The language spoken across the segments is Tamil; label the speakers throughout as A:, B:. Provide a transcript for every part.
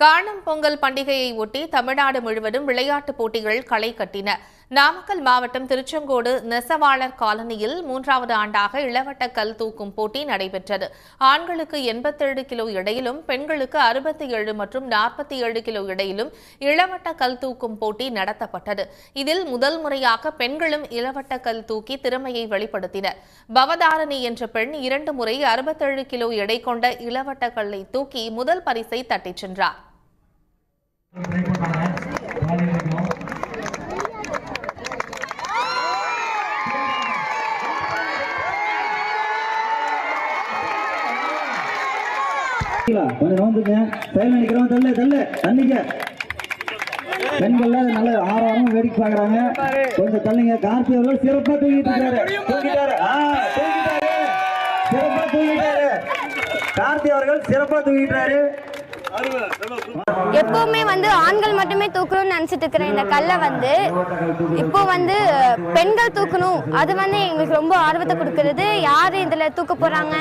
A: காணும் பொங்கல் பண்டிகையை ஒட்டி தமிழ்நாடு முழுவதும் விளையாட்டுப் போட்டிகள் களை கட்டின. நாமக்கல் மாவட்டம் திருச்செங்கோடு நெசவாளர் காலனியில் 3வது ஆண்டாக இளவட்ட கல் தூக்கும் போட்டி நடைபெற்றது. ஆண்களுக்கு 87 கிலோ எடையிலும் பெண்களுக்கு 67 மற்றும் 47 கிலோ எடையிலும் இளவட்ட கல் தூக்கும் போட்டி நடத்தப்பட்டது. இதில் முதல் முறையாக பெண்களும் இளவட்ட கல் தூக்கி திறமையை வெளிப்படுத்தினர். பவதாரணி என்ற பெண் 2 முறை 67 கிலோ எடை கொண்ட இளவட்ட கல்லை தூக்கி முதல் பரிசை தட்டிச் சென்றார்.
B: பெண்கள் நல்ல ஆர்வம் வேடிக்கை பாக்குறாங்க. கொஞ்சம் தள்ளுங்க. கார்த்தி அவர்கள் சிறப்பா தூக்கிட்டாரு. கார்த்தி அவர்கள் சிறப்பா தூக்கிட்டாரு.
C: எப்பவுமே ஆண்கள் மட்டுமே தூக்கணும்னு நினைச்சிட்டு இருக்கிற இந்த கல்லை இப்போ பெண்கள் தூக்கணும். அது எங்களுக்கு ரொம்ப ஆர்வத்தை கொடுக்கறது. யாரு இதுல தூக்க போறாங்க,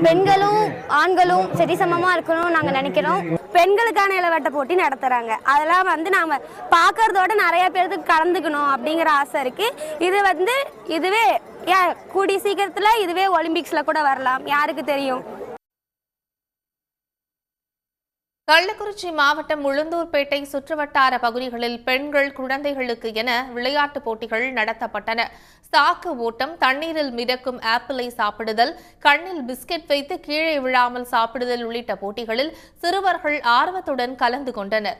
C: பெண்களும் ஆண்களும் சரிசமமா இருக்கணும் நாங்க நினைக்கிறோம். பெண்களுக்கான இளவட்ட போட்டி நடத்துறாங்க. அதெல்லாம் நாம பாக்குறதோட நிறைய பேருக்கு கலந்துக்கணும் அப்படிங்கிற ஆசை இருக்கு. இதுவே கூடிய சீக்கிரத்துல இதுவே ஒலிம்பிக்ஸ்ல கூட வரலாம், யாருக்கு தெரியும்.
A: கள்ளக்குறிச்சி மாவட்டம் உளுந்தூர்பேட்டை சுற்றுவட்டார பகுதிகளில் பெண்கள் குழந்தைகளுக்கு என விளையாட்டுப் போட்டிகள் நடத்தப்பட்டன. சாக்கு ஓட்டம், தண்ணீரில் மிதக்கும் ஆப்பிளை சாப்பிடுதல், கண்ணில் பிஸ்கெட் வைத்து கீழே விழாமல் சாப்பிடுதல் உள்ளிட்ட போட்டிகளில் சிறுவர்கள் ஆர்வத்துடன் கலந்து கொண்டனர்.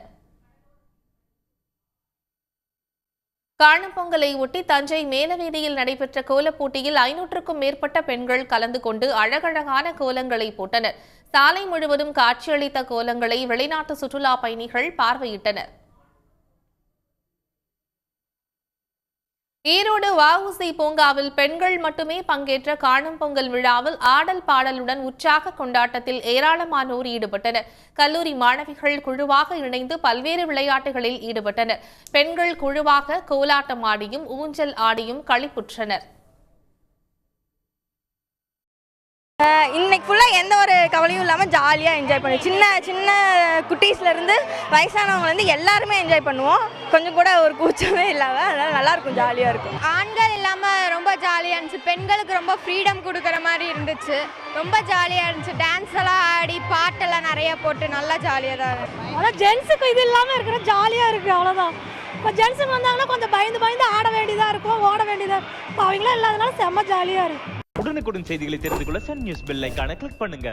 A: காணும் பொங்கலை ஒட்டி தஞ்சை மேலவீதியில் நடைபெற்ற கோலப் போட்டியில் 500க்கும் மேற்பட்ட பெண்கள் கலந்து கொண்டு அழகழகான கோலங்களை போட்டனர். சாலை முழுவதும் காட்சியளித்த கோலங்களை வெளிநாட்டு சுற்றுலா பயணிகள் பார்வையிட்டனர். ஈரோடு வஉசி பூங்காவில் பெண்கள் மட்டுமே பங்கேற்ற காணும் பொங்கல் விழாவில் ஆடல் பாடலுடன் உற்சாக கொண்டாட்டத்தில் ஏராளமானோர் ஈடுபட்டனர். கல்லூரி மாணவிகள் குழுவாக இணைந்து பல்வேறு விளையாட்டுகளில் ஈடுபட்டனர். பெண்கள் குழுவாக கோலாட்டம் ஆடியும் ஊஞ்சல் ஆடியும் களிப்புற்றனர்.
D: இன்னைக்கு ஃபுல்லாக எந்த ஒரு கவலையும் இல்லாமல் ஜாலியாக என்ஜாய் பண்ணுவோம். சின்ன குட்டீஸ்லேருந்து வயசானவங்கலேருந்து எல்லாருமே என்ஜாய் பண்ணுவோம். கொஞ்சம் கூட ஒரு கூச்சமே இல்லாமல், அதனால் நல்லாயிருக்கும், ஜாலியாக இருக்கும்.
C: ஆண்கள் இல்லாமல் ரொம்ப ஜாலியாக இருந்துச்சு. பெண்களுக்கு ரொம்ப ஃப்ரீடம் கொடுக்குற மாதிரி இருந்துச்சு. ரொம்ப ஜாலியாக இருந்துச்சு. டான்ஸ் எல்லாம் ஆடி பாட்டெல்லாம் நிறைய போட்டு நல்லா ஜாலியாக தான் இருந்துச்சு.
E: ஆனால் ஜென்ஸுக்கு இது இல்லாமல் இருக்கிற ஜாலியாக இருக்குது, அவ்வளோதான். இப்போ ஜென்ஸுக்கு வந்தாங்கன்னா கொஞ்சம் பயந்து ஆட வேண்டியதாக இருக்கும், ஓட வேண்டியதாக. இப்போ அவங்களாம் இல்லாதனால செம்ம ஜாலியாக இருக்குது.
F: உடனுக்குடன் செய்திகளை தெரிந்து கொள்ள சன் நியூஸ் பெல் ஐகானை கிளிக் பண்ணுங்க.